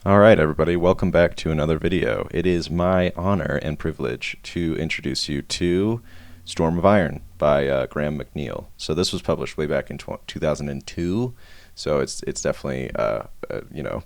All right, everybody, welcome back to another video. It is my honor and privilege to introduce you to Storm of Iron by Graham McNeill. So this was published way back in 2002, so it's definitely,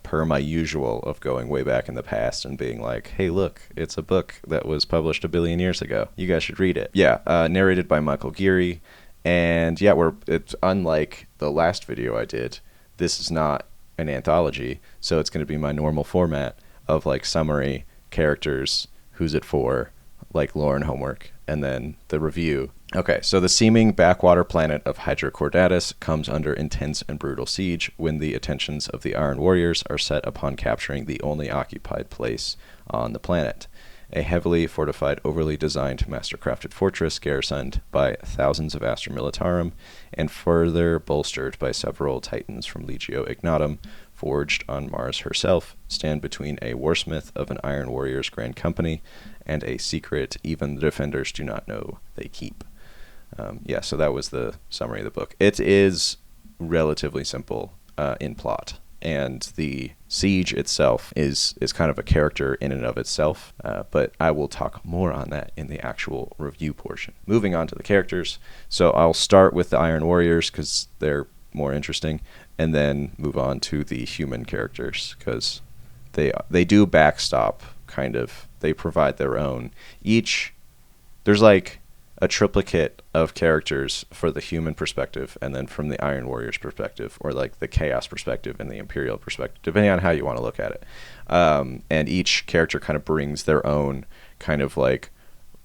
per my usual of going way back in the past and being like, hey, look, it's a book that was published a billion years ago. You guys should read it. Yeah, narrated by Michael Geary, and yeah, it's unlike the last video I did. This is not an anthology, so it's going to be my normal format of like summary, characters, who's it for, like lore and homework, and then the review. Okay, so the seeming backwater planet of Hydra Cordatus comes under intense and brutal siege when the attentions of the Iron Warriors are set upon capturing the only occupied place on the planet. A heavily fortified, overly designed, mastercrafted fortress garrisoned by thousands of Astra Militarum and further bolstered by several titans from Legio Ignatum, forged on Mars herself, stand between a Warsmith of an Iron Warriors Grand Company and a secret even the defenders do not know they keep. So that was the summary of the book. It is relatively simple in plot. And the siege itself is kind of a character in and of itself, but I will talk more on that in the actual review portion. Moving on to the characters, so I'll start with the Iron Warriors because they're more interesting, and then move on to the human characters because they do backstop, kind of. They provide their own. There's like a triplicate of characters for the human perspective, and then from the Iron Warriors perspective, or like the Chaos perspective and the Imperial perspective, depending on how you want to look at it. And each character kind of brings their own kind of like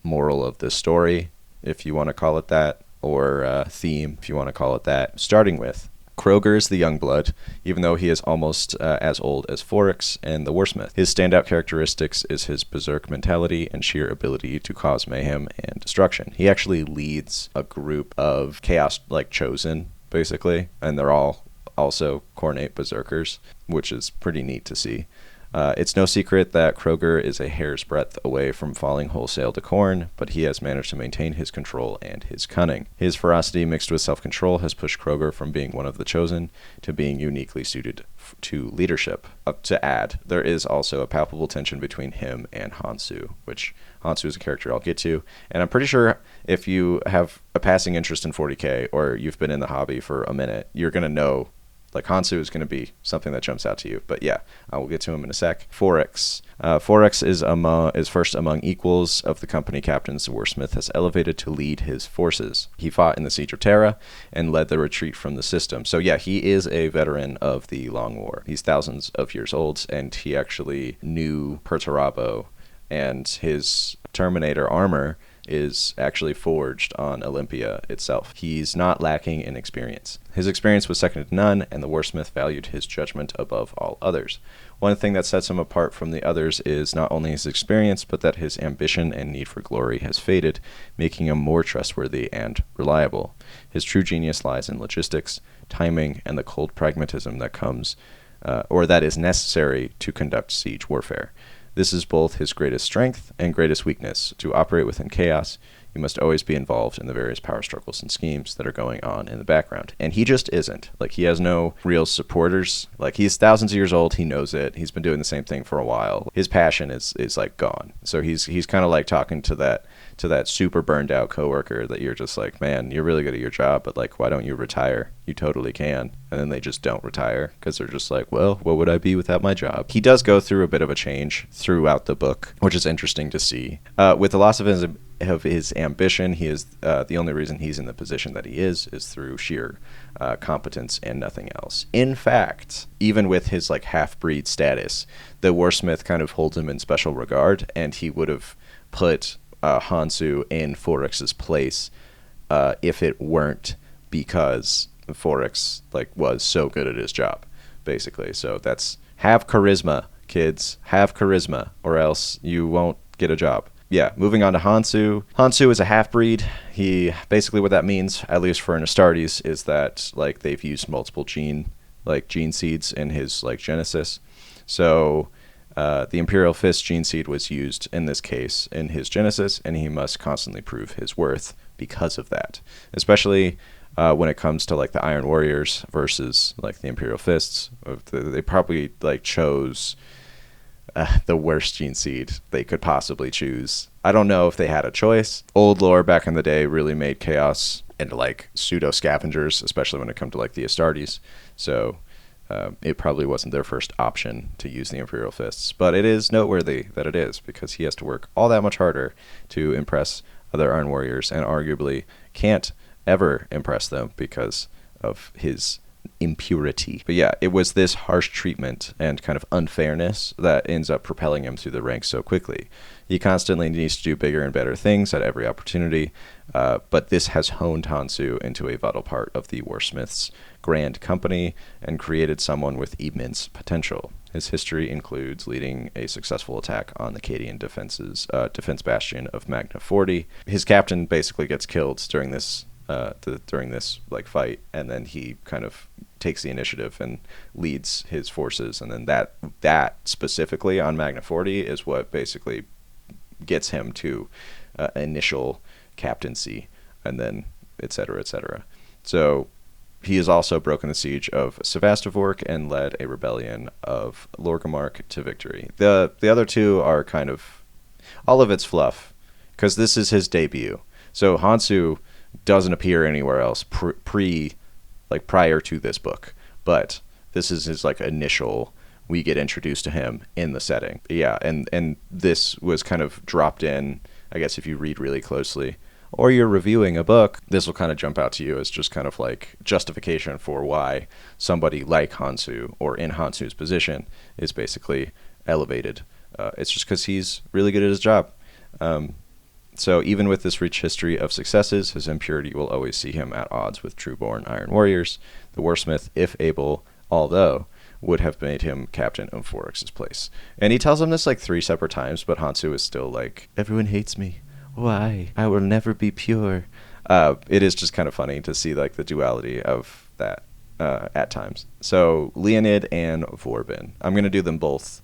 moral of the story, if you want to call it that, or theme, if you want to call it that. Starting with Kroger is the Youngblood, even though he is almost as old as Foryx and the Warsmith. His standout characteristics is his berserk mentality and sheer ability to cause mayhem and destruction. He actually leads a group of chaos, like chosen, basically, and they're all also Khornate berserkers, which is pretty neat to see. It's no secret that Kroger is a hair's breadth away from falling wholesale to Khorne, but he has managed to maintain his control and his cunning. His ferocity mixed with self-control has pushed Kroger from being one of the chosen to being uniquely suited to leadership. To add, there is also a palpable tension between him and Hansu, which Hansu is a character I'll get to, and I'm pretty sure if you have a passing interest in 40k or you've been in the hobby for a minute, you're going to know like Hansu is going to be something that jumps out to you. But yeah, I will get to him in a sec. Foryx. Foryx is first among equals of the company captains the Warsmith has elevated to lead his forces. He fought in the Siege of Terra and led the retreat from the system. So yeah, he is a veteran of the Long War. He's thousands of years old, and he actually knew Perturabo, and his Terminator armor is actually forged on Olympia itself. He's not lacking in experience. His experience was second to none, and the Warsmith valued his judgment above all others. One thing that sets him apart from the others is not only his experience, but that his ambition and need for glory has faded, making him more trustworthy and reliable. His true genius lies in logistics, timing, and the cold pragmatism that that is necessary to conduct siege warfare. This is both his greatest strength and greatest weakness. To operate within chaos, you must always be involved in the various power struggles and schemes that are going on in the background. And he just isn't. Like, he has no real supporters. Like, he's thousands of years old. He knows it. He's been doing the same thing for a while. His passion is like gone. So he's kind of like talking to that super burned out coworker that you're just like, man, you're really good at your job, but like, why don't you retire? You totally can. And then they just don't retire because they're just like, well, what would I be without my job? He does go through a bit of a change throughout the book, which is interesting to see. With the loss of his ambition, he is the only reason he's in the position that he is through sheer competence and nothing else. In fact, even with his like half-breed status, the Warsmith kind of holds him in special regard, and he would have put Hansu in Foryx's place if it weren't because Foryx like was so good at his job, basically. So that's have charisma, kids. Have charisma, or else you won't get a job. Yeah, moving on to Hansu. Hansu is a half-breed. He basically, what that means, at least for an Astartes, is that like they've used multiple gene seeds in his like Genesis. So the Imperial Fist gene seed was used in this case in his Genesis, and he must constantly prove his worth because of that. Especially when it comes to like the Iron Warriors versus like the Imperial Fists. They probably like chose the worst gene seed they could possibly choose. I don't know if they had a choice. Old lore back in the day really made chaos into like pseudo scavengers, especially when it comes to like the Astartes. So it probably wasn't their first option to use the Imperial Fists, but it is noteworthy that it is, because he has to work all that much harder to impress other Iron Warriors, and arguably can't ever impress them because of his impurity. But yeah, it was this harsh treatment and kind of unfairness that ends up propelling him through the ranks so quickly. He constantly needs to do bigger and better things at every opportunity, but this has honed Hansu into a vital part of the Warsmith's grand company and created someone with immense potential. His history includes leading a successful attack on the Cadian defense bastion of Magna 40. His captain basically gets killed during this like fight, and then he kind of takes the initiative and leads his forces, and then that specifically on Magna 40 is what basically gets him to initial captaincy, and then et cetera, et cetera. So he has also broken the siege of Sevastopol and led a rebellion of Lorgamark to victory. The other two are kind of, all of it's fluff, because this is his debut. So Hansu doesn't appear anywhere else prior to this book, but this is his like initial, we get introduced to him in the setting. Yeah, and this was kind of dropped in, I guess if you read really closely, or you're reviewing a book, this will kind of jump out to you as just kind of like justification for why somebody like Hansu, or in Hansu's position, is basically elevated. It's just because he's really good at his job. So even with this rich history of successes, his impurity will always see him at odds with true-born Iron Warriors. The Warsmith, if able, although, would have made him captain of Forex's place. And he tells him this like 3 separate times, but Hansu is still like, everyone hates me. Why? I will never be pure. It is just kind of funny to see like the duality of that at times. So Leonid and Vorbin. I'm going to do them both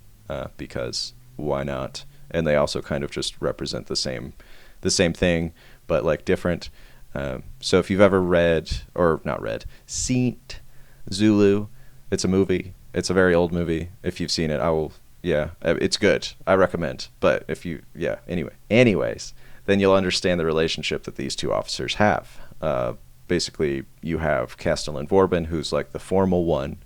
because why not? And they also kind of just represent the same thing, but like different. So if you've ever seen Zulu, it's a movie. It's a very old movie. If you've seen it, it's good. I recommend. But anyways, then you'll understand the relationship that these two officers have. Basically, you have Castellan Vorbin, who's like the formal one,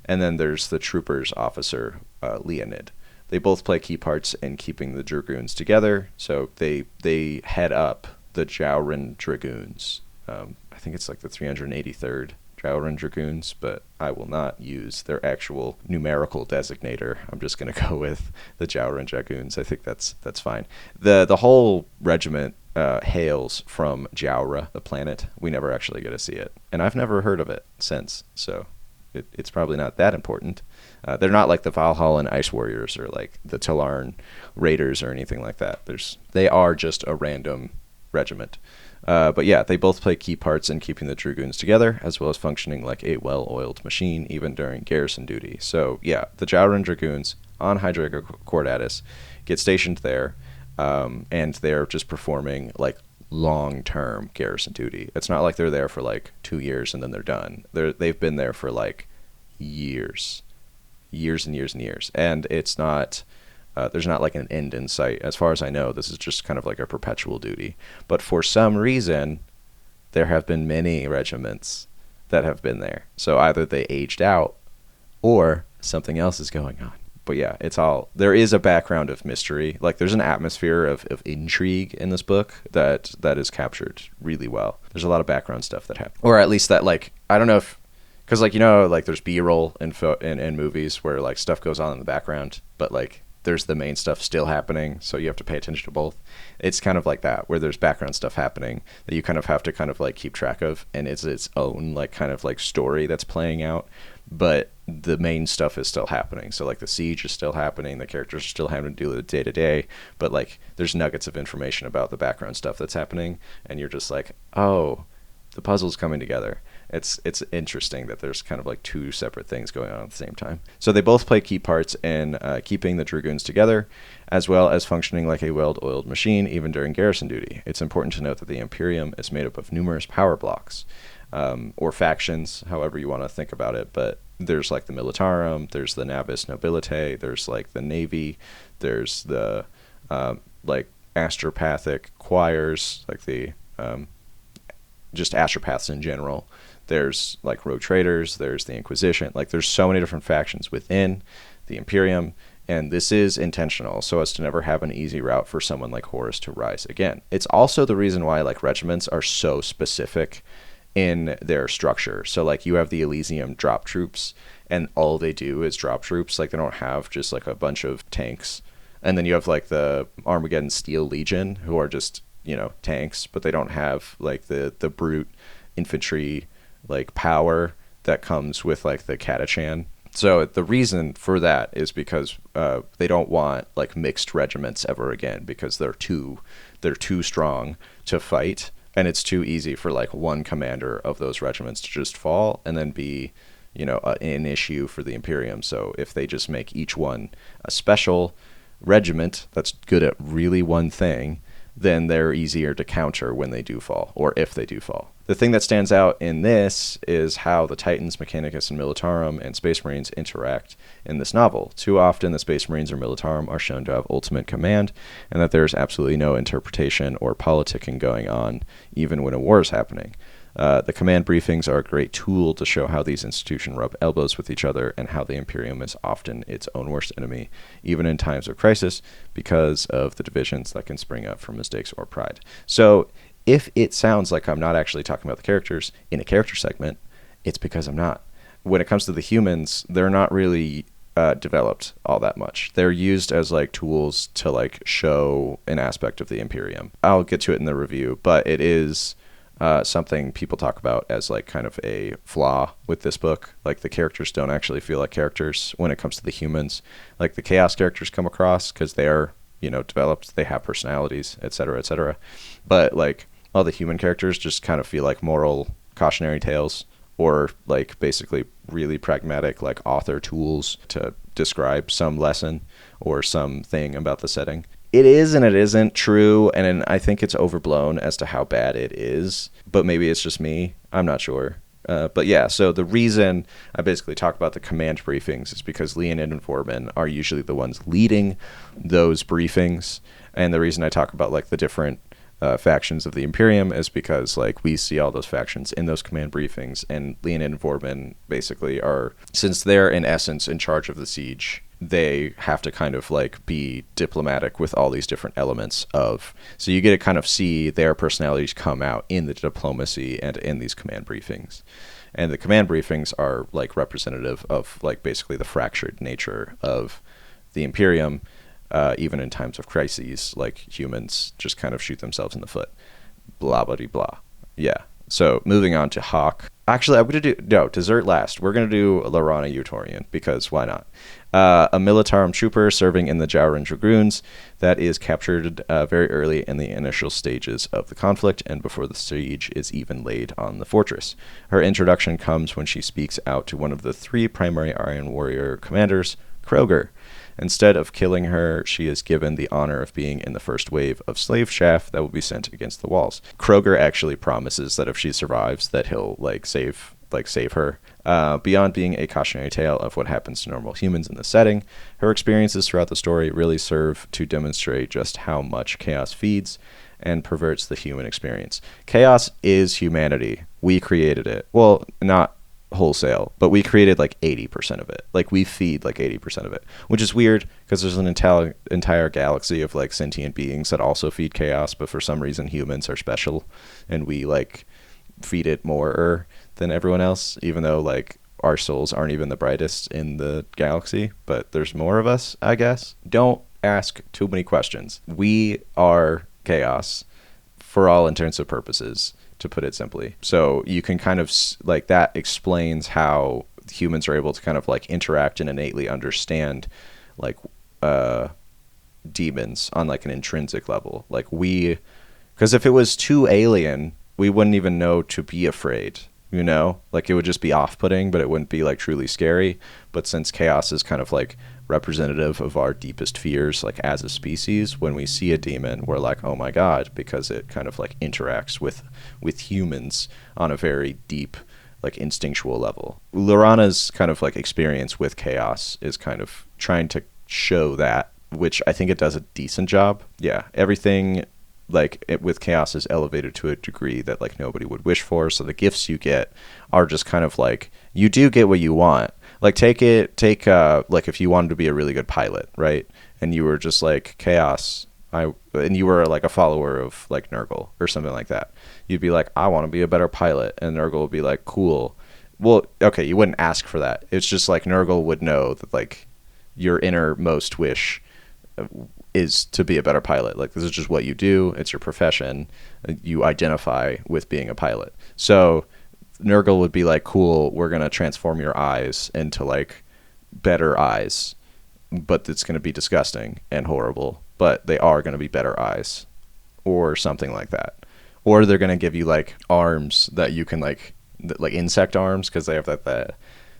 and then there's the troopers officer, Leonid. They both play key parts in keeping the Dragoons together, so they head up the Jauren Dragoons. I think it's like the 383rd Jauren Dragoons, but I will not use their actual numerical designator. I'm just going to go with the Jauren Dragoons. I think that's fine. The whole regiment hails from Jaura, the planet. We never actually get to see it, and I've never heard of it since, so it's probably not that important. They're not like the Valhallan Ice Warriors or like the Talarn Raiders or anything like that. They are just a random regiment. But yeah, they both play key parts in keeping the Dragoons together, as well as functioning like a well-oiled machine, even during garrison duty. So yeah, the Jauren Dragoons on Hydra Cordatus get stationed there, and they're just performing like long-term garrison duty. It's not like they're there for like 2 years and then they're done. They've been there for like years and years, and it's not there's not like an end in sight. As far as I know, this is just kind of like a perpetual duty. But for some reason, there have been many regiments that have been there. So either they aged out or something else is going on. But yeah, there is a background of mystery. Like there's an atmosphere of intrigue in this book that is captured really well. There's a lot of background stuff that happens. Or at least that, like, I don't know if, because like, like there's B-roll in movies where like stuff goes on in the background, but like there's the main stuff still happening, so you have to pay attention to both. It's kind of like that, where there's background stuff happening that you kind of have to kind of like keep track of, and it's its own like kind of like story that's playing out, but the main stuff is still happening. So like the siege is still happening, the characters are still having to do it day to day, but like there's nuggets of information about the background stuff that's happening, and you're just like, oh, the puzzle's coming together. It's interesting that there's kind of like 2 separate things going on at the same time. So they both play key parts in keeping the Dragoons together, as well as functioning like a well-oiled machine even during garrison duty. It's important to note that the Imperium is made up of numerous power blocks, or factions, however you want to think about it, but there's like the Militarum, there's the Navis Nobilitae, there's like the Navy, there's the like astropathic choirs, like the just astropaths in general. There's like rogue traders, there's the Inquisition. Like there's so many different factions within the Imperium, and this is intentional so as to never have an easy route for someone like Horus to rise again. It's also the reason why like regiments are so specific in their structure. So like you have the Elysium drop troops, and all they do is drop troops. Like they don't have just like a bunch of tanks. And then you have like the Armageddon Steel Legion, who are just, you know, tanks, but they don't have like the brute infantry like power that comes with like the Catachan. So the reason for that is because they don't want like mixed regiments ever again, because they're too strong to fight, and it's too easy for like one commander of those regiments to just fall and then be, you know, an issue for the Imperium. So if they just make each one a special regiment that's good at really one thing, then they're easier to counter when they do fall, or if they do fall. The thing that stands out in this is how the Titans, Mechanicus, and Militarum and Space Marines interact in this novel. Too often, the Space Marines or Militarum are shown to have ultimate command, and that there's absolutely no interpretation or politicking going on, even when a war is happening. The command briefings are a great tool to show how these institutions rub elbows with each other, and how the Imperium is often its own worst enemy, even in times of crisis, because of the divisions that can spring up from mistakes or pride. So if it sounds like I'm not actually talking about the characters in a character segment, it's because I'm not. When it comes to the humans, they're not really developed all that much. They're used as like tools to like show an aspect of the Imperium. I'll get to it in the review, but it is something people talk about as like kind of a flaw with this book. Like the characters don't actually feel like characters when it comes to the humans. Like the Chaos characters come across because they are, you know, developed, they have personalities, etc., etc. But like all the human characters just kind of feel like moral cautionary tales, or like basically really pragmatic like author tools to describe some lesson or something about the setting. It is and it isn't true, and I think it's overblown as to how bad it is, but maybe it's just me. I'm not sure. But yeah, so the reason I basically talk about the command briefings is because Leonid and Vorman are usually the ones leading those briefings, and the reason I talk about like the different factions of the Imperium is because like we see all those factions in those command briefings, and Leonid and Vorman basically are, since they're in essence in charge of the siege, they have to kind of like be diplomatic with all these different elements of, so you get to kind of see their personalities come out in the diplomacy and in these command briefings. And the command briefings are like representative of like basically the fractured nature of the Imperium, even in times of crises. Like humans just kind of shoot themselves in the foot, blah blah blah. Yeah. So moving on to Hawk. Actually, I'm going to do dessert last. We're going to do Laurana Utorian, because why not? A Militarum trooper serving in the Jauran Dragoons that is captured very early in the initial stages of the conflict and before the siege is even laid on the fortress. Her introduction comes when she speaks out to one of the three primary Aryan warrior commanders, Kroger. Instead of killing her, she is given the honor of being in the first wave of slave chaff that will be sent against the walls. Kroger actually promises that if she survives, that he'll save her. Beyond being a cautionary tale of what happens to normal humans in the setting, her experiences throughout the story really serve to demonstrate just how much chaos feeds and perverts the human experience. Chaos is humanity. We created it. Well, not wholesale, but we created like 80% of it. Like we feed like 80% of it, which is weird because there's an entire galaxy of like sentient beings that also feed chaos, but for some reason humans are special and we like feed it more than everyone else, even though like our souls aren't even the brightest in the galaxy, but there's more of us, I guess. Don't ask too many questions. We are chaos for all intents and purposes, to put it simply. So you can kind of like, that explains how humans are able to kind of like interact and innately understand like demons on like an intrinsic level. Like because if it was too alien, we wouldn't even know to be afraid, you know? Like it would just be off-putting, but it wouldn't be like truly scary. But since chaos is kind of like representative of our deepest fears, like as a species, when we see a demon, we're like, oh my God, because it kind of like interacts with humans on a very deep like instinctual level. Lorana's kind of like experience with chaos is kind of trying to show that, which I think it does a decent job. Yeah, everything like with chaos is elevated to a degree that like nobody would wish for. So the gifts you get are just kind of like, you do get what you want. Like take like if you wanted to be a really good pilot, right? And you were just like chaos, and you were like a follower of like Nurgle or something like that. You'd be like, I want to be a better pilot, and Nurgle would be like, cool. Well, okay, you wouldn't ask for that. It's just like Nurgle would know that like your innermost wish is to be a better pilot. Like this is just what you do. It's your profession. You identify with being a pilot. So Nurgle would be like, cool, we're going to transform your eyes into like better eyes, but it's going to be disgusting and horrible, but they are going to be better eyes or something like that. Or they're going to give you like arms that you can like insect arms, because they have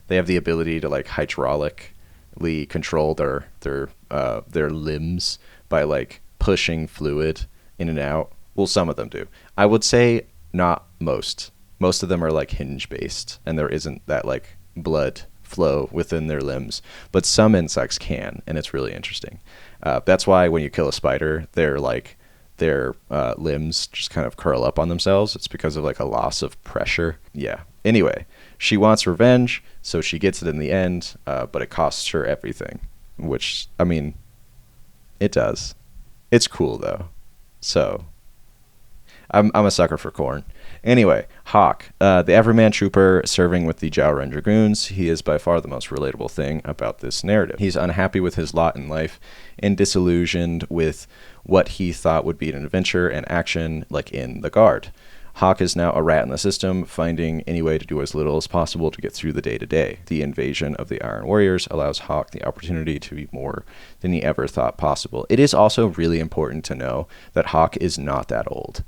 they have the ability to like hydraulically control their limbs by like pushing fluid in and out. Well, some of them do. I would say not most. Most of them are like hinge based, and there isn't that like blood flow within their limbs, but some insects can, and it's really interesting. That's why when you kill a spider, their limbs just kind of curl up on themselves. It's because of like a loss of pressure. Yeah. Anyway, she wants revenge, so she gets it in the end, but it costs her everything, which, I mean, it does. It's cool though. So I'm a sucker for corn. Anyway, Hawk, the Everyman Trooper serving with the Jowren Dragoons. He is by far the most relatable thing about this narrative. He's unhappy with his lot in life and disillusioned with what he thought would be an adventure and action, like in the Guard. Hawk is now a rat in the system, finding any way to do as little as possible to get through the day-to-day. The invasion of the Iron Warriors allows Hawk the opportunity to be more than he ever thought possible. It is also really important to know that Hawk is not that old.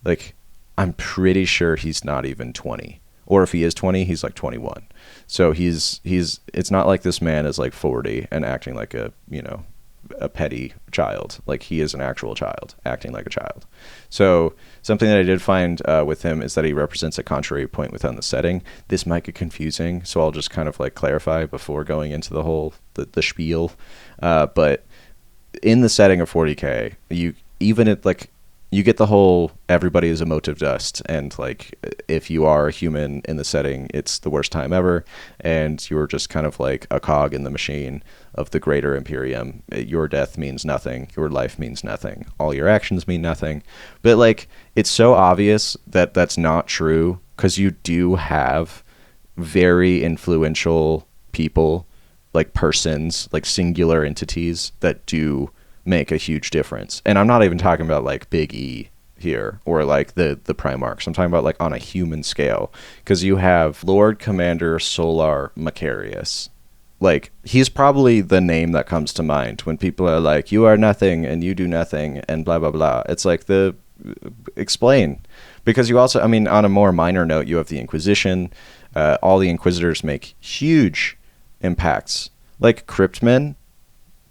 Like, I'm pretty sure he's not even 20. Or if he is 20, he's like 21. So it's not like this man is like 40 and acting like a petty child. Like, he is an actual child, acting like a child. So something that I did find with him is that he represents a contrary point within the setting. This might get confusing, so I'll just kind of like clarify before going into the whole, the spiel. But in the setting of 40K, you get the whole everybody is a mote of dust, and like if you are a human in the setting, it's the worst time ever, and you're just kind of like a cog in the machine of the greater Imperium. Your death means nothing, your life means nothing, all your actions mean nothing. But like, it's so obvious that that's not true, because you do have very influential people, like persons, like singular entities that do make a huge difference. And I'm not even talking about like Big E here, or like the Primarchs. I'm talking about like on a human scale, because you have Lord Commander Solar Macarius. Like, he's probably the name that comes to mind when people are like, you are nothing and you do nothing and blah blah blah. It's like, explain. Because you also, I mean, on a more minor note, you have the Inquisition. All the Inquisitors make huge impacts. Like Cryptman,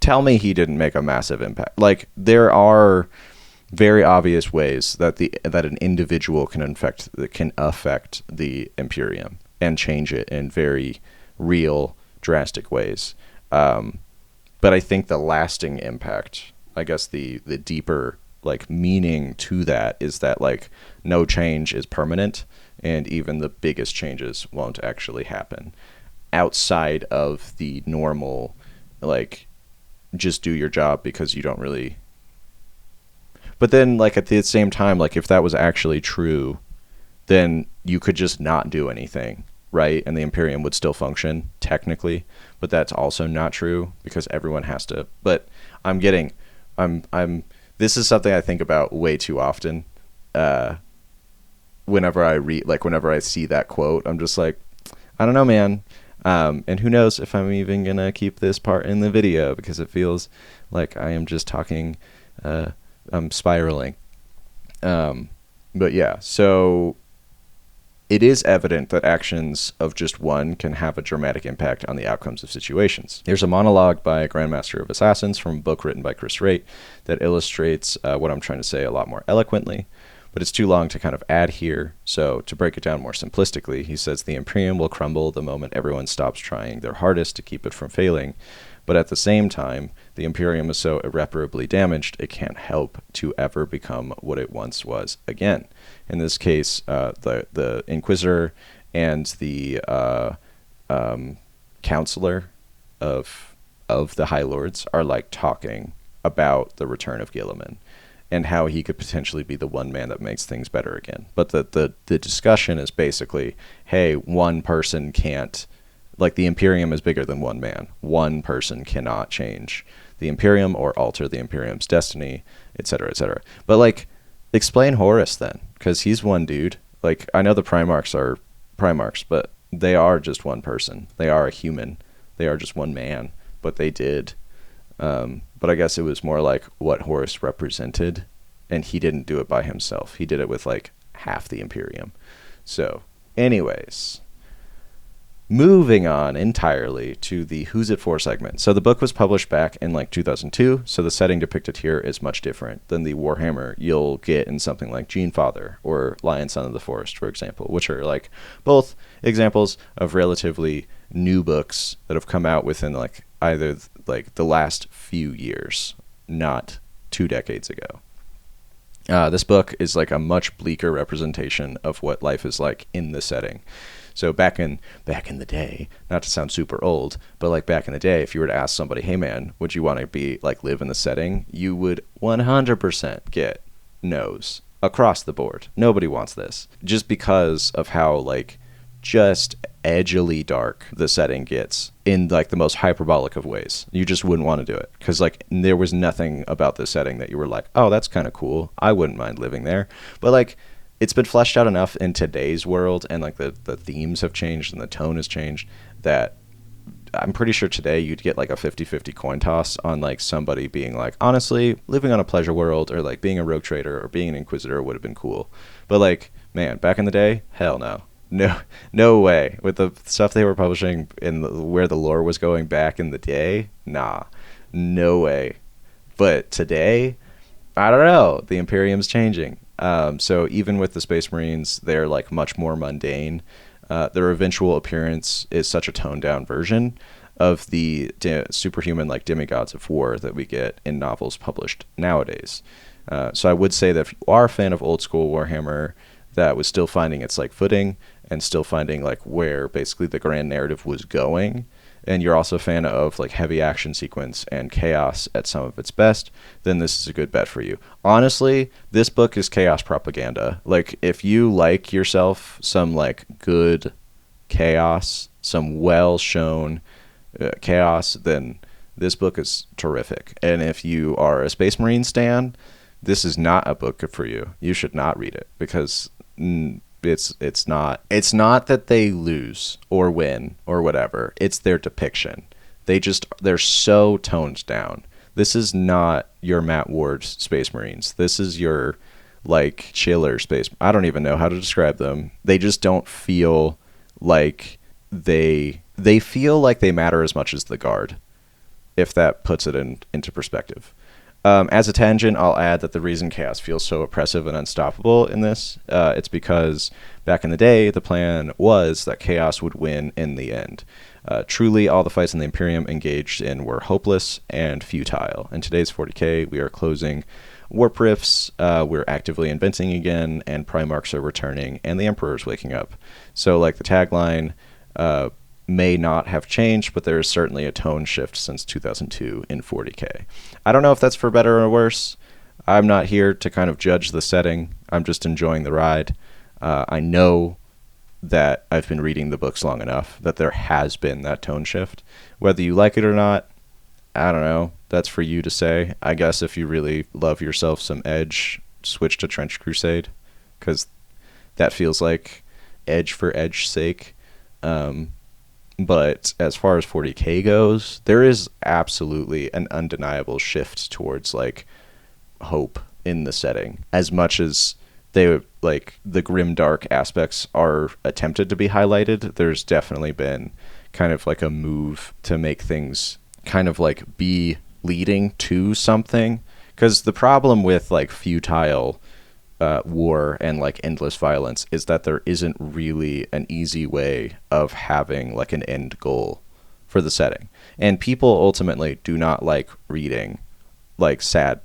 tell me he didn't make a massive impact. Like, there are very obvious ways that an individual can affect the Imperium and change it in very real, drastic ways. But I think the lasting impact, I guess the deeper like meaning to that, is that like no change is permanent, and even the biggest changes won't actually happen outside of the normal, like, just do your job because you don't really. But then, like, at the same time, like, if that was actually true, then you could just not do anything, right? And the Imperium would still function technically, but that's also not true, because everyone has to. But this is something I think about way too often. Whenever I see that quote, I'm just like, I don't know, man. And who knows if I'm even going to keep this part in the video, because it feels like I am just talking, I'm spiraling. But yeah, so it is evident that actions of just one can have a dramatic impact on the outcomes of situations. There's a monologue by a Grandmaster of Assassins from a book written by Chris Wright that illustrates what I'm trying to say a lot more eloquently. but it's too long to kind of add here. So to break it down more simplistically, he says the Imperium will crumble the moment everyone stops trying their hardest to keep it from failing. But at the same time, the Imperium is so irreparably damaged, it can't help to ever become what it once was again. In this case, the Inquisitor and the Counselor of the High Lords are like talking about the return of Guilliman and how he could potentially be the one man that makes things better again. But the discussion is basically, hey, one person can't, like, the Imperium is bigger than one man. One person cannot change the Imperium or alter the Imperium's destiny, etc., etc. But, like, explain Horus then, because he's one dude. Like, I know the Primarchs are Primarchs, but they are just one person. They are a human. They are just one man, but they did. But I guess it was more like what Horus represented, and he didn't do it by himself. He did it with, like, half the Imperium. So, anyways, moving on entirely to the Who's It For segment. So the book was published back in like 2002, so the setting depicted here is much different than the Warhammer you'll get in something like Genefather or Lion Son of the Forest, for example, which are like both examples of relatively new books that have come out within like either like the last few years, not 2 decades ago. This book is like a much bleaker representation of what life is like in the setting. So back in the day, not to sound super old, but like back in the day, if you were to ask somebody, hey man, would you want to be like live in the setting? You would 100% get no's across the board. Nobody wants this, just because of how like just edgily dark the setting gets in like the most hyperbolic of ways. You just wouldn't want to do it because like there was nothing about the setting that you were like, oh, that's kind of cool. I wouldn't mind living there. But like, it's been fleshed out enough in today's world, and like the themes have changed and the tone has changed, that I'm pretty sure today you'd get like a 50-50 coin toss on like somebody being like, honestly, living on a pleasure world or like being a rogue trader or being an inquisitor would have been cool. But like, man, back in the day, hell no. No way. With the stuff they were publishing and where the lore was going back in the day, nah, no way. But today, I don't know. The Imperium's changing. So even with the Space Marines, they're like much more mundane. Their eventual appearance is such a toned down version of the superhuman like demigods of war that we get in novels published nowadays. So I would say that if you are a fan of old school Warhammer that was still finding its like footing and still finding like where basically the grand narrative was going, and you're also a fan of like heavy action sequence and chaos at some of its best, then this is a good bet for you. Honestly, this book is chaos propaganda. Like, if you like yourself some like good chaos, some well-shown chaos, then this book is terrific. And if you are a Space Marine stan, this is not a book for you. You should not read it because it's not that they lose or win or whatever. It's their depiction. They're so toned down. This is not your Matt Ward's Space Marines. This is your like chiller space. I don't even know how to describe them. They just don't feel like they feel like they matter as much as the Guard, if that puts it into perspective. As a tangent, I'll add that the reason chaos feels so oppressive and unstoppable in this, it's because back in the day, the plan was that chaos would win in the end. Truly, all the fights in the Imperium engaged in were hopeless and futile. In today's 40k, we are closing warp rifts, we're actively inventing again, and Primarchs are returning, and the Emperor's waking up. So, like, the tagline may not have changed, but there is certainly a tone shift since 2002 in 40k. I don't know if that's for better or worse. I'm not here to kind of judge the setting. I'm just enjoying the ride. I know that I've been reading the books long enough that there has been that tone shift. Whether you like it or not, I don't know. That's for you to say. I guess if you really love yourself some Edge, switch to Trench Crusade, because that feels like Edge for Edge's sake. But as far as 40k goes, there is absolutely an undeniable shift towards like hope in the setting. As much as they like the grim dark aspects are attempted to be highlighted, there's definitely been kind of like a move to make things kind of like be leading to something. Because the problem with like futile war and like endless violence is that there isn't really an easy way of having like an end goal for the setting. And people ultimately do not like reading like sad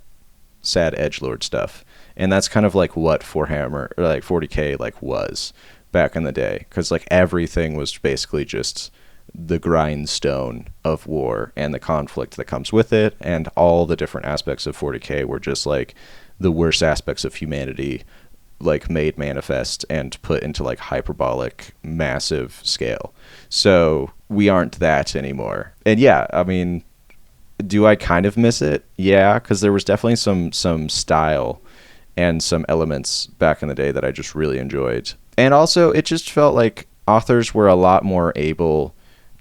edgelord stuff. And that's kind of like what Warhammer or like 40K like was back in the day, because like everything was basically just the grindstone of war and the conflict that comes with it, and all the different aspects of 40K were just like the worst aspects of humanity like made manifest and put into like hyperbolic massive scale. So we aren't that anymore. And yeah, I mean, do I kind of miss it? Yeah, because there was definitely some style and some elements back in the day that I just really enjoyed. And also, it just felt like authors were a lot more able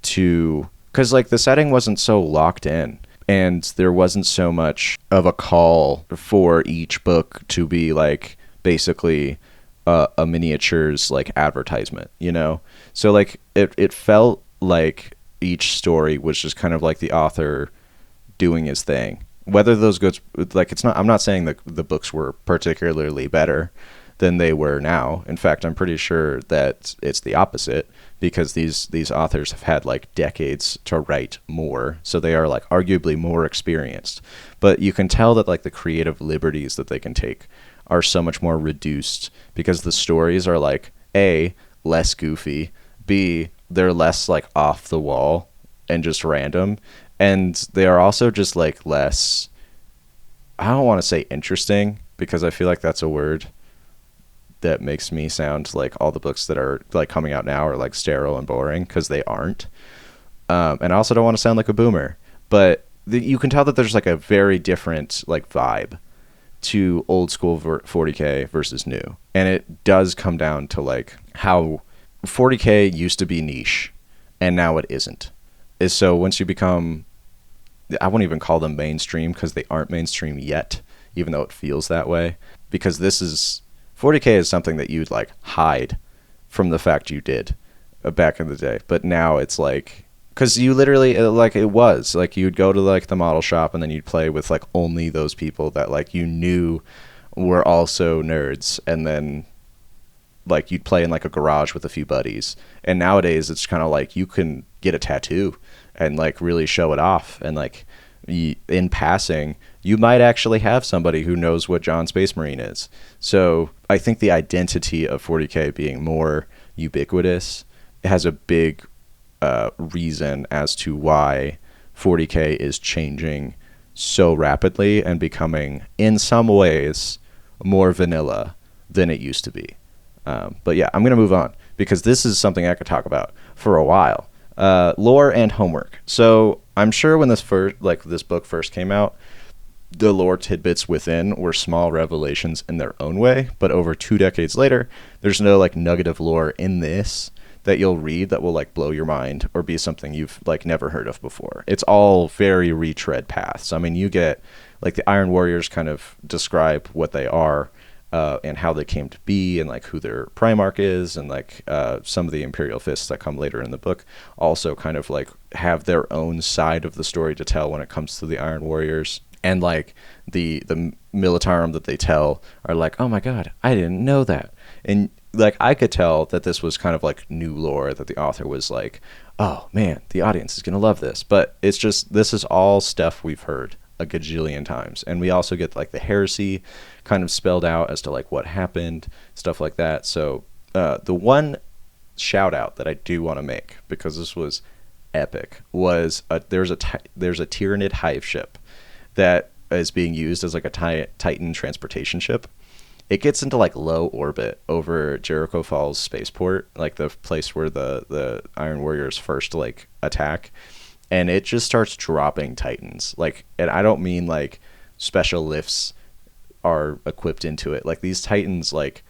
to, because like the setting wasn't so locked in, and there wasn't so much of a call for each book to be like basically a miniatures like advertisement, you know? So like it felt like each story was just kind of like the author doing his thing. Whether those goods, like, it's not, I'm not saying that the books were particularly better than they were now. In fact, I'm pretty sure that it's the opposite, because these authors have had like decades to write more, so they are like arguably more experienced. But you can tell that like the creative liberties that they can take are so much more reduced, because the stories are like A, less goofy, B, they're less like off the wall and just random, and they are also just like less, I don't want to say interesting, because I feel like that's a word that makes me sound like all the books that are like coming out now are like sterile and boring, because they aren't. And I also don't want to sound like a boomer, but you can tell that there's like a very different like vibe to old school 40K versus new. And it does come down to like how 40K used to be niche and now it isn't. Is so once you become, I won't even call them mainstream, because they aren't mainstream yet, even though it feels that way, because this is 40K is something that you'd like hide from the fact you did back in the day. But now it's like, because you literally like, it was like you'd go to like the model shop and then you'd play with like only those people that like you knew were also nerds, and then like you'd play in like a garage with a few buddies. And nowadays it's kind of like you can get a tattoo and like really show it off, and like in passing you might actually have somebody who knows what John Space Marine is. So I think the identity of 40K being more ubiquitous has a big reason as to why 40K is changing so rapidly and becoming in some ways more vanilla than it used to be. But yeah, I'm going to move on, because this is something I could talk about for a while. Lore and homework. So I'm sure when this book first came out, the lore tidbits within were small revelations in their own way, but over 2 decades later, there's no like nugget of lore in this that you'll read that will like blow your mind or be something you've like never heard of before. It's all very retread paths. I mean, you get like the Iron Warriors kind of describe what they are, and how they came to be, and like who their Primarch is, and like some of the Imperial Fists that come later in the book also kind of like have their own side of the story to tell when it comes to the Iron Warriors. And like the Militarum that they tell are like, oh my god, I didn't know that. And like I could tell that this was kind of like new lore, that the author was like, oh man, the audience is gonna love this. But it's just, this is all stuff we've heard a gajillion times. And we also get like the heresy kind of spelled out as to like what happened, stuff like that. So the one shout out that I do want to make, because this was epic, was there's a Tyranid hive ship that is being used as like a Titan transportation ship. It gets into like low orbit over Jericho Falls spaceport, like the place where the Iron Warriors first like attack, and it just starts dropping Titans. Like, and I don't mean like special lifts are equipped into it. Like these Titans, like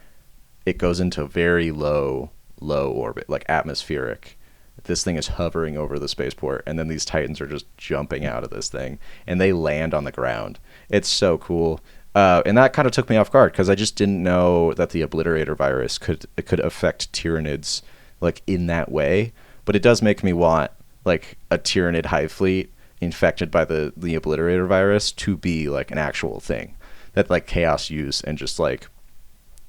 it goes into very low orbit, like atmospheric. This thing is hovering over the spaceport, and then these Titans are just jumping out of this thing, and they land on the ground. It's so cool. And that kind of took me off guard, because I just didn't know that the Obliterator virus could affect Tyranids like in that way. But it does make me want like a Tyranid hive fleet infected by the Obliterator virus to be like an actual thing that like Chaos use and just like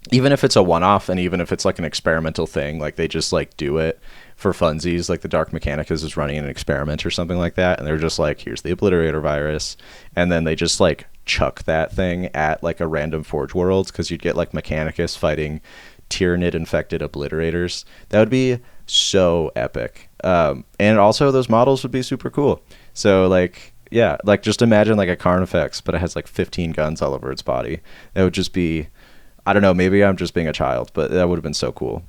even if it's a one-off and even if it's like an experimental thing, like they just like do it for funsies, like the Dark Mechanicus is running an experiment or something like that, and they're just like, here's the Obliterator virus, and then they just like chuck that thing at like a random Forge World, because you'd get like Mechanicus fighting Tyranid infected Obliterators. That would be so epic. And also those models would be super cool. So like, yeah, like just imagine like a Carnifex, but it has like 15 guns all over its body. That would just be, I don't know, maybe I'm just being a child, but that would have been so cool.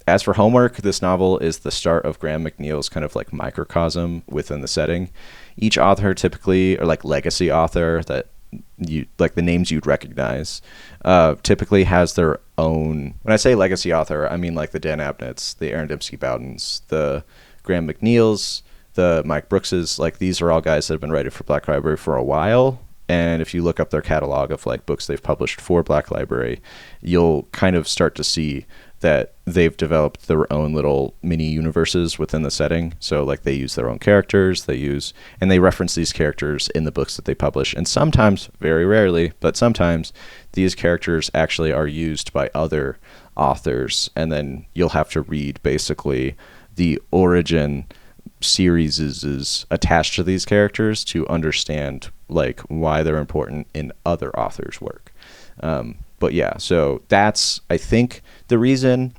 As for homework, this novel is the start of Graham McNeil's kind of like microcosm within the setting. Each author typically, or like legacy author that you like the names you'd recognize, typically has their own. When I say legacy author, I mean like the Dan Abnetts, the Aaron Dembski Bowdens, the Graham McNeils, the Mike Brookses. Like these are all guys that have been writing for Black Library for a while. And if you look up their catalog of like books they've published for Black Library, you'll kind of start to see that they've developed their own little mini universes within the setting. So like they use their own characters, and they reference these characters in the books that they publish. And sometimes, very rarely, but sometimes these characters actually are used by other authors. And then you'll have to read basically the origin series is attached to these characters to understand like why they're important in other authors' work. But yeah, so that's, I think, the reason,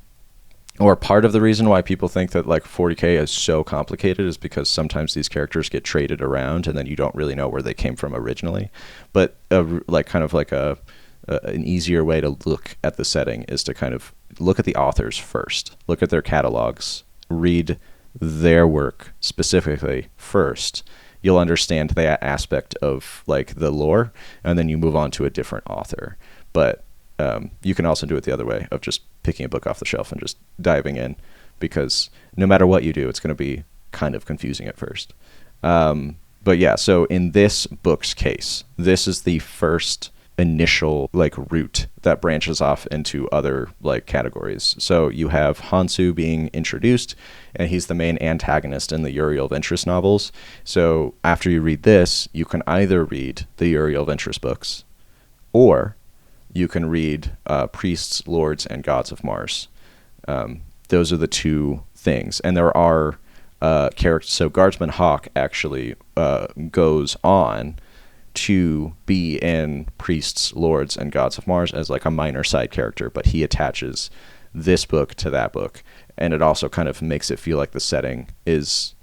or part of the reason why people think that like 40K is so complicated is because sometimes these characters get traded around and then you don't really know where they came from originally. But like kind of like an easier way to look at the setting is to kind of look at the authors first, look at their catalogs, read their work specifically first. You'll understand that aspect of like the lore, and then you move on to a different author. But you can also do it the other way of just picking a book off the shelf and just diving in, because no matter what you do, it's going to be kind of confusing at first. But yeah, so in this book's case, this is the first initial like route that branches off into other like categories. So you have Hansu being introduced, and he's the main antagonist in the Uriel Ventress novels. So after you read this, you can either read the Uriel Ventress books, or you can read Priests, Lords, and Gods of Mars. Those are the two things. And there are characters. So Guardsman Hawk actually goes on to be in Priests, Lords, and Gods of Mars as like a minor side character, but he attaches this book to that book. And it also kind of makes it feel like the setting is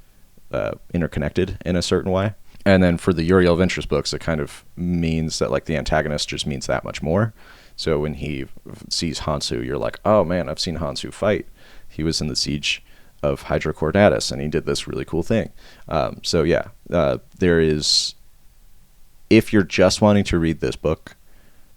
interconnected in a certain way. And then for the Uriel Ventress books, it kind of means that like the antagonist just means that much more. So when he sees Hansu, you're like, oh man, I've seen Hansu fight. He was in the siege of Hydra Cordatus, and he did this really cool thing. So yeah, there is, if you're just wanting to read this book,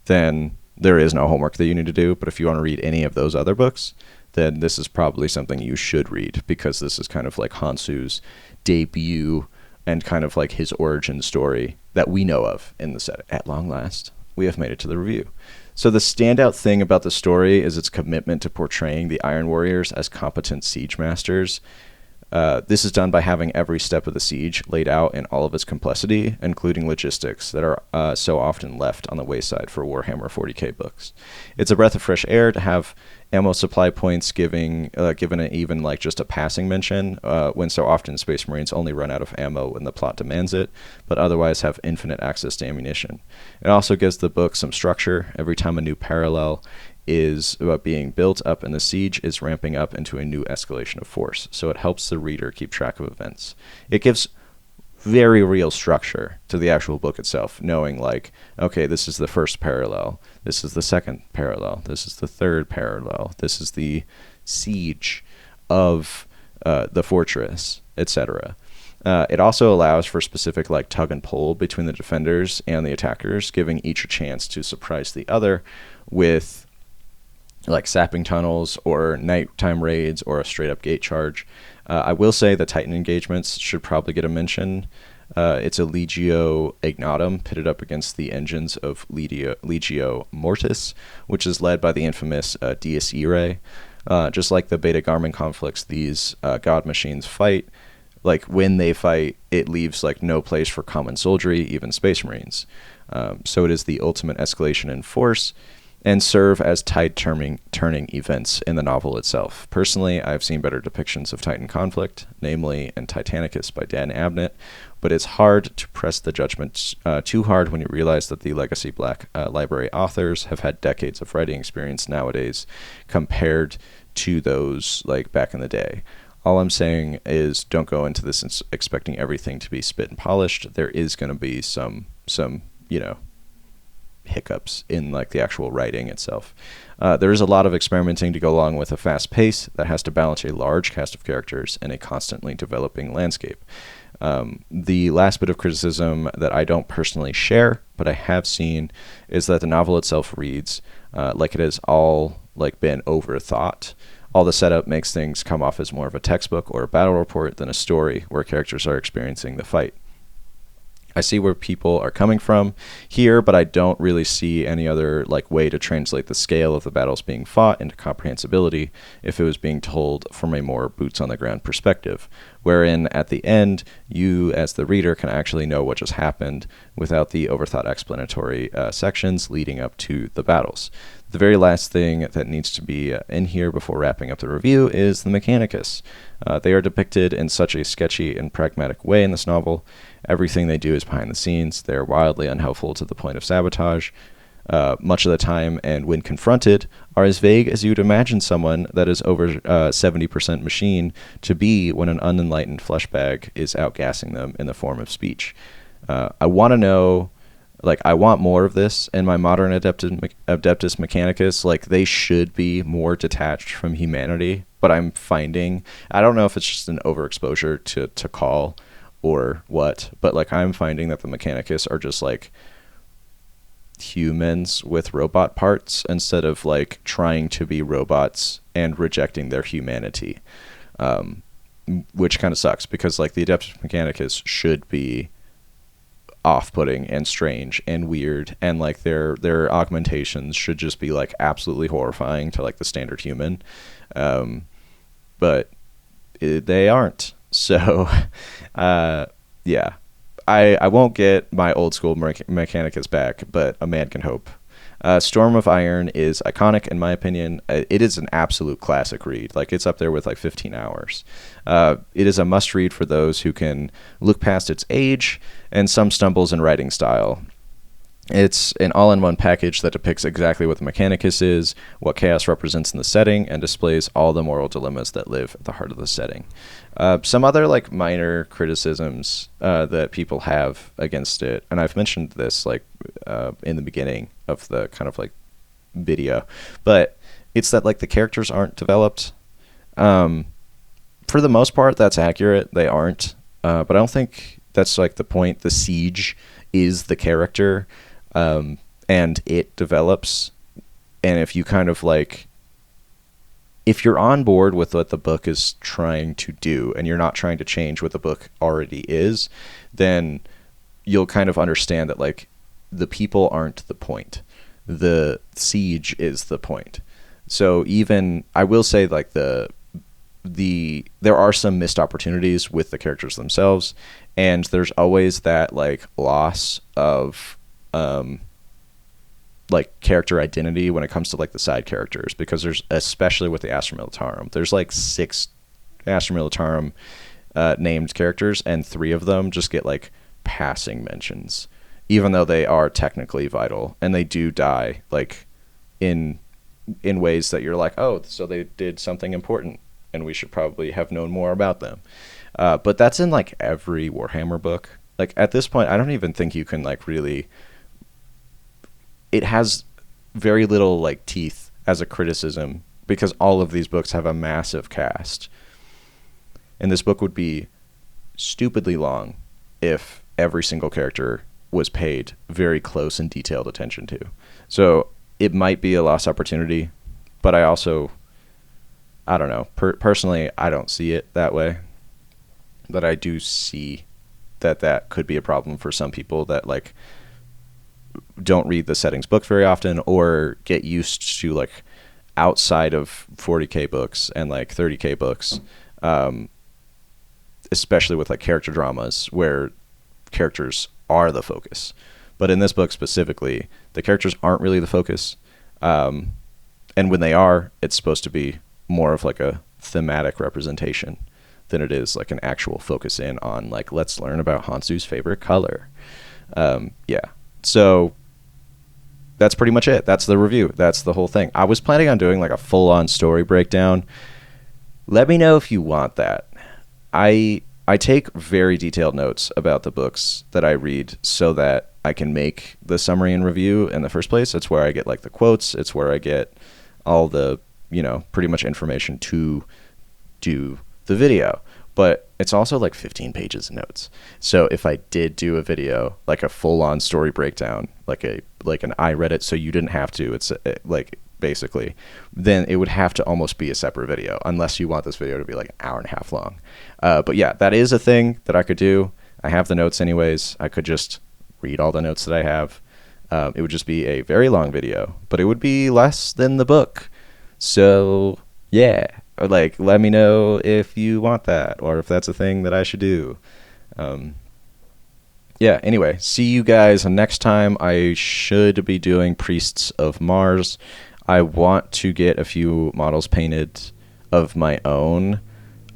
then there is no homework that you need to do. But if you want to read any of those other books, then this is probably something you should read, because this is kind of like Hansu's debut and kind of like his origin story that we know of in the setting. At long last, we have made it to the review. So the standout thing about the story is its commitment to portraying the Iron Warriors as competent siege masters. This is done by having every step of the siege laid out in all of its complexity, including logistics that are so often left on the wayside for Warhammer 40K books. It's a breath of fresh air to have ammo supply points given it even like just a passing mention, when so often Space Marines only run out of ammo when the plot demands it, but otherwise have infinite access to ammunition. It also gives the book some structure. Every time a new parallel is being built up and the siege is ramping up into a new escalation of force, so it helps the reader keep track of events. It gives very real structure to the actual book itself, knowing like, okay, this is the first parallel, this is the second parallel, this is the third parallel, this is the siege of the fortress, etc. It also allows for specific like tug and pull between the defenders and the attackers, giving each a chance to surprise the other with like sapping tunnels or nighttime raids or a straight up gate charge. I will say the Titan engagements should probably get a mention. It's a Legio Ignatum pitted up against the engines of Legio Mortis, which is led by the infamous Dies Irae. Just like the Beta Garmin conflicts, these god machines fight. Like when they fight, it leaves like no place for common soldiery, even Space Marines. So it is the ultimate escalation in force. and serve as tide-turning events in the novel itself. Personally, I've seen better depictions of Titan conflict, namely in Titanicus by Dan Abnett, but it's hard to press the judgment too hard when you realize that the Legacy Black Library authors have had decades of writing experience nowadays compared to those like back in the day. All I'm saying is don't go into this expecting everything to be spit and polished. There is going to be some hiccups in like the actual writing itself. There is a lot of experimenting to go along with a fast pace that has to balance a large cast of characters and a constantly developing landscape. The last bit of criticism that I don't personally share, but I have seen, is that the novel itself reads like it has all like been overthought. All the setup makes things come off as more of a textbook or a battle report than a story where characters are experiencing the fight. I see where people are coming from here, but I don't really see any other like way to translate the scale of the battles being fought into comprehensibility if it was being told from a more boots on the ground perspective, wherein at the end you as the reader can actually know what just happened without the overthought explanatory sections leading up to the battles. The very last thing that needs to be in here before wrapping up the review is the Mechanicus. They are depicted in such a sketchy and pragmatic way in this novel. Everything they do is behind the scenes. They are wildly unhelpful to the point of sabotage. Much of the time, and when confronted, are as vague as you'd imagine someone that is over 70% machine to be when an unenlightened fleshbag is outgassing them in the form of speech. I want to know... Like, I want more of this in my modern Adeptus Mechanicus. Like, they should be more detached from humanity, but I'm finding, I don't know if it's just an overexposure to call or what, but, like, I'm finding that the Mechanicus are just, like, humans with robot parts instead of, like, trying to be robots and rejecting their humanity, which kind of sucks, because, like, the Adeptus Mechanicus should be off-putting and strange and weird, and like their augmentations should just be like absolutely horrifying to like the standard human, but they aren't. So yeah, I won't get my old school Mechanicus back, but a man can hope. Storm of Iron is iconic in my opinion. It is an absolute classic read. Like, it's up there with like 15 hours. It is a must read for those who can look past its age and some stumbles in writing style. It's an all-in-one package that depicts exactly what the Mechanicus is, what chaos represents in the setting, and displays all the moral dilemmas that live at the heart of the setting. Some other like minor criticisms that people have against it, and I've mentioned this like in the beginning of the kind of like video, but it's that like the characters aren't developed. For the most part, that's accurate. They aren't, but I don't think that's like the point. The siege is the character. And it develops, and if you kind of like, if you're on board with what the book is trying to do and you're not trying to change what the book already is, then you'll kind of understand that like the people aren't the point. The siege is the point. So even, I will say like there are some missed opportunities with the characters themselves, and there's always that like loss of like character identity when it comes to like the side characters, because there's, especially with the Astra Militarum, there's like 6 Astra Militarum named characters, and 3 of them just get like passing mentions, even though they are technically vital, and they do die like in ways that you're like, oh, so they did something important and we should probably have known more about them. But that's in like every Warhammer book. Like at this point, I don't even think you can like really, it has very little like teeth as a criticism, because all of these books have a massive cast. And this book would be stupidly long if every single character was paid very close and detailed attention to. So it might be a lost opportunity, but I also, I don't know. Personally, I don't see it that way. But I do see that could be a problem for some people that like don't read the settings books very often, or get used to like outside of 40k books and like 30k books, especially with like character dramas where characters are the focus. But in this book specifically, the characters aren't really the focus. And when they are, it's supposed to be more of like a thematic representation than it is like an actual focus in on like, let's learn about Hansu's favorite color. Yeah. So that's pretty much it. That's the review. That's the whole thing. I was planning on doing like a full-on story breakdown. Let me know if you want that. I take very detailed notes about the books that I read so that I can make the summary and review in the first place. It's where I get like the quotes. It's where I get all the, pretty much information to do the video. But it's also like 15 pages of notes. So if I did do a video, like a full-on story breakdown, like an I read it so you didn't have to, it's like basically, then it would have to almost be a separate video, unless you want this video to be like an hour and a half long. But yeah, that is a thing that I could do. I have the notes anyways. I could just read all the notes that I have. It would just be a very long video, but it would be less than the book. So yeah. Like, let me know if you want that, or if that's a thing that I should do. Yeah, anyway, see you guys next time. I should be doing Priests of Mars. I want to get a few models painted of my own,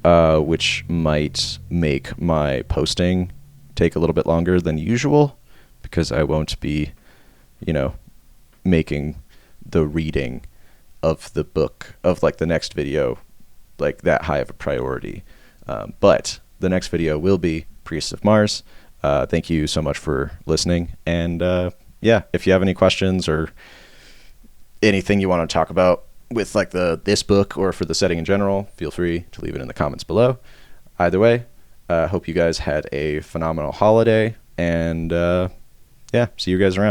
which might make my posting take a little bit longer than usual, because I won't be, making the reading of the book, of like the next video, like that high of a priority. But the next video will be Priests of Mars. Thank you so much for listening. And yeah, if you have any questions or anything you want to talk about with like this book or for the setting in general, feel free to leave it in the comments below. Either way, hope you guys had a phenomenal holiday, and yeah, see you guys around.